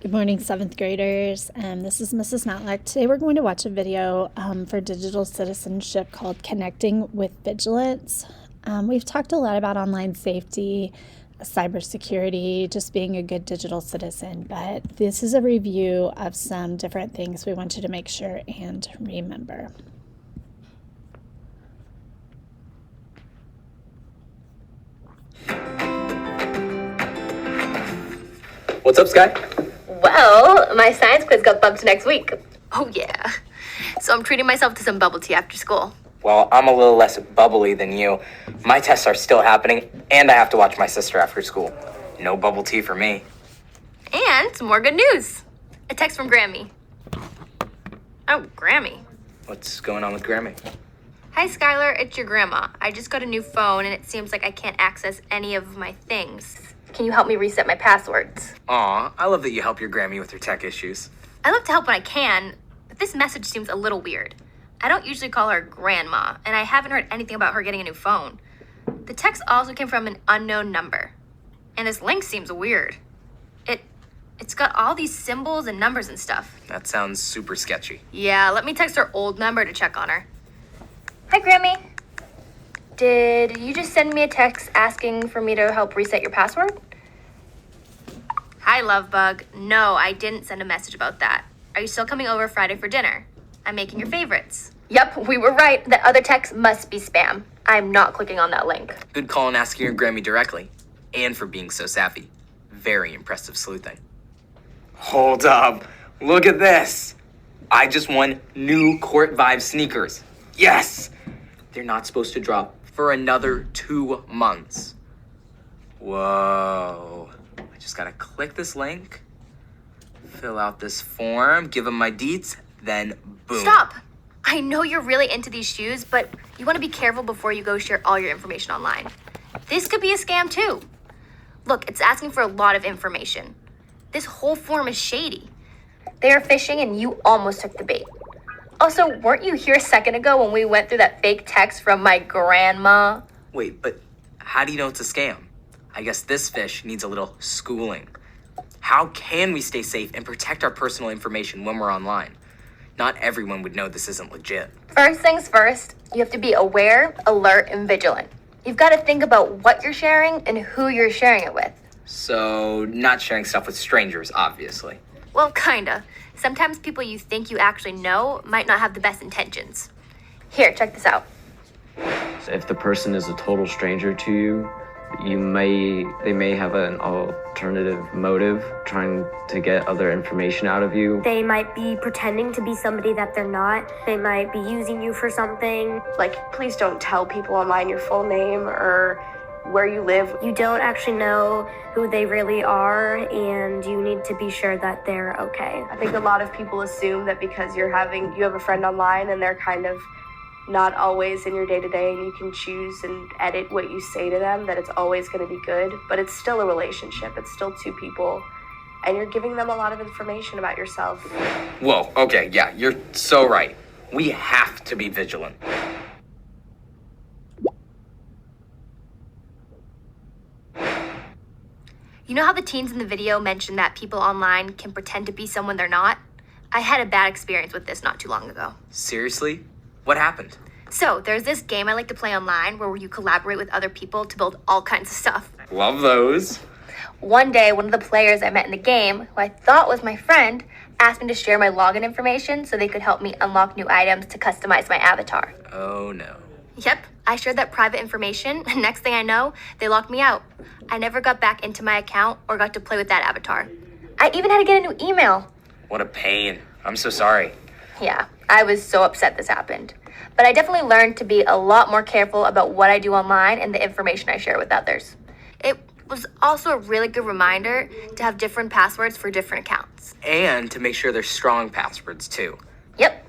Good morning, 7th graders. This is Mrs. Matlack. Today we're going to watch a video for digital citizenship called Connecting with Vigilance. We've talked a lot about online safety, cybersecurity, just being a good digital citizen, but this is a review of some different things we want you to make sure and remember. What's up, Sky? Well, my science quiz got bumped to next week. Oh yeah. So I'm treating myself to some bubble tea after school. Well, I'm a little less bubbly than you. My tests are still happening, and I have to watch my sister after school. No bubble tea for me. And some more good news. A text from Grammy. Oh, Grammy. What's going on with Grammy? Hi, Skylar. It's your grandma. I just got a new phone, and it seems like I can't access any of my things. Can you help me reset my passwords? Aw, I love that you help your Grammy with her tech issues. I love to help when I can, but this message seems a little weird. I don't usually call her grandma, and I haven't heard anything about her getting a new phone. The text also came from an unknown number, and this link seems weird. It's got all these symbols and numbers and stuff. That sounds super sketchy. Yeah, let me text her old number to check on her. Hi, Grammy. Did you just send me a text asking for me to help reset your password? Hi, Lovebug. No, I didn't send a message about that. Are you still coming over Friday for dinner? I'm making your favorites. Yep, we were right. That other text must be spam. I'm not clicking on that link. Good call on asking your Grammy directly. And for being so savvy. Very impressive sleuthing. Hold up. Look at this. I just won new Court Vibe sneakers. Yes! They're not supposed to drop for another 2 months. Whoa. I just gotta click this link, fill out this form, give them my deets, then boom. Stop! I know you're really into these shoes, but you want to be careful before you go share all your information online. This could be a scam too. Look, it's asking for a lot of information. This whole form is shady. They are phishing and you almost took the bait. Also, weren't you here a second ago when we went through that fake text from my grandma? Wait, but how do you know it's a scam? I guess this fish needs a little schooling. How can we stay safe and protect our personal information when we're online? Not everyone would know this isn't legit. First things first, you have to be aware, alert, and vigilant. You've got to think about what you're sharing and who you're sharing it with. So, not sharing stuff with strangers, obviously. Well, kinda. Sometimes people you think you actually know might not have the best intentions. Here, check this out. So if the person is a total stranger to you, they may have an alternative motive trying to get other information out of you. They might be pretending to be somebody that they're not. They might be using you for something. Like, please don't tell people online your full name or where you live. You don't actually know who they really are, and you need to be sure that they're okay. I think a lot of people assume that because you have a friend online and they're kind of not always in your day-to-day and you can choose and edit what you say to them, that it's always going to be good. But it's still a relationship. It's still two people. And you're giving them a lot of information about yourself. Whoa, okay, yeah, you're so right. We have to be vigilant. You know how the teens in the video mentioned that people online can pretend to be someone they're not? I had a bad experience with this not too long ago. Seriously? What happened? So, there's this game I like to play online where you collaborate with other people to build all kinds of stuff. Love those. One day, one of the players I met in the game, who I thought was my friend, asked me to share my login information so they could help me unlock new items to customize my avatar. Oh no. Yep, I shared that private information, and next thing I know, they locked me out. I never got back into my account or got to play with that avatar. I even had to get a new email. What a pain. I'm so sorry. Yeah, I was so upset this happened. But I definitely learned to be a lot more careful about what I do online and the information I share with others. It was also a really good reminder to have different passwords for different accounts. And to make sure they're strong passwords too. Yep.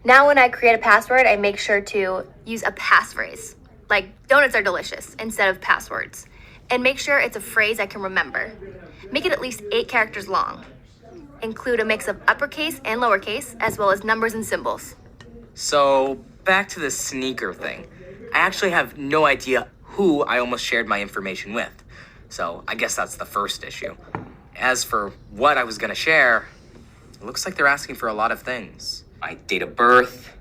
Now when I create a password, I make sure to use a passphrase, like donuts are delicious, instead of passwords. And make sure it's a phrase I can remember. Make it at least 8 characters long. Include a mix of uppercase and lowercase, as well as numbers and symbols. So, back to the sneaker thing. I actually have no idea who I almost shared my information with. So, I guess that's the first issue. As for what I was gonna share, it looks like they're asking for a lot of things. My date of birth,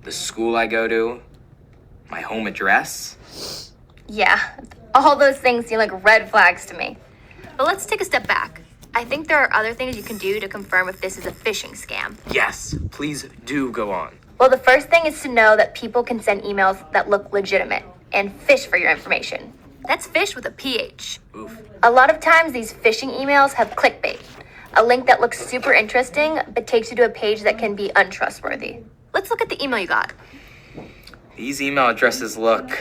the school I go to, my home address. Yeah, all those things seem like red flags to me. But let's take a step back. I think there are other things you can do to confirm if this is a phishing scam. Yes, please do go on. Well, the first thing is to know that people can send emails that look legitimate and fish for your information. That's fish with a PH. Oof. A lot of times these phishing emails have clickbait, a link that looks super interesting but takes you to a page that can be untrustworthy. Let's look at the email you got. These email addresses look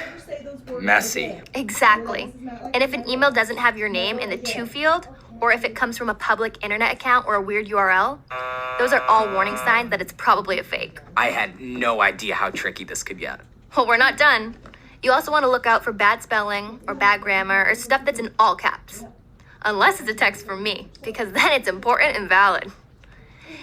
messy. Exactly. And if an email doesn't have your name in the to field, or if it comes from a public internet account or a weird URL, those are all warning signs that it's probably a fake. I had no idea how tricky this could get. Well, we're not done. You also want to look out for bad spelling or bad grammar or stuff that's in all caps. Unless it's a text from me, because then it's important and valid.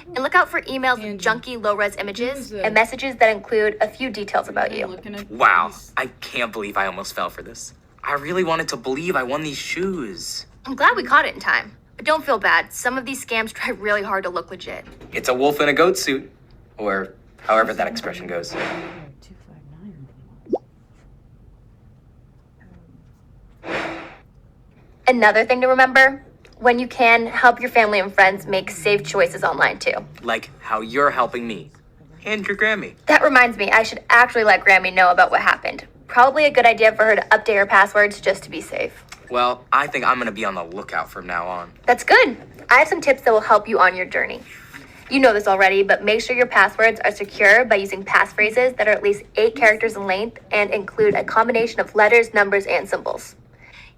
And look out for emails with junky low-res images and messages that include a few details about you. Wow, I can't believe I almost fell for this. I really wanted to believe I won these shoes. I'm glad we caught it in time. But don't feel bad. Some of these scams try really hard to look legit. It's a wolf in a goat suit, or however that expression goes. Another thing to remember, when you can, help your family and friends make safe choices online too. Like how you're helping me. And your Grammy. That reminds me, I should actually let Grammy know about what happened. Probably a good idea for her to update her passwords just to be safe. Well, I think I'm gonna be on the lookout from now on. That's good. I have some tips that will help you on your journey. You know this already, but make sure your passwords are secure by using passphrases that are at least 8 characters in length and include a combination of letters, numbers, and symbols.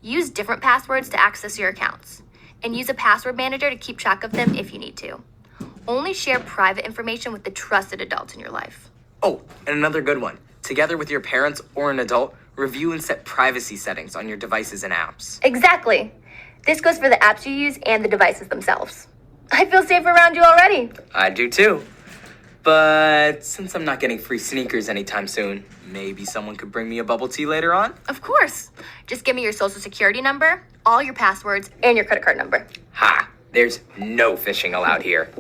Use different passwords to access your accounts, and use a password manager to keep track of them if you need to. Only share private information with the trusted adults in your life. Oh, and another good one. Together with your parents or an adult, review and set privacy settings on your devices and apps. Exactly. This goes for the apps you use and the devices themselves. I feel safe around you already. I do too. But since I'm not getting free sneakers anytime soon, maybe someone could bring me a bubble tea later on? Of course. Just give me your social security number, all your passwords, and your credit card number. Ha! There's no phishing allowed here.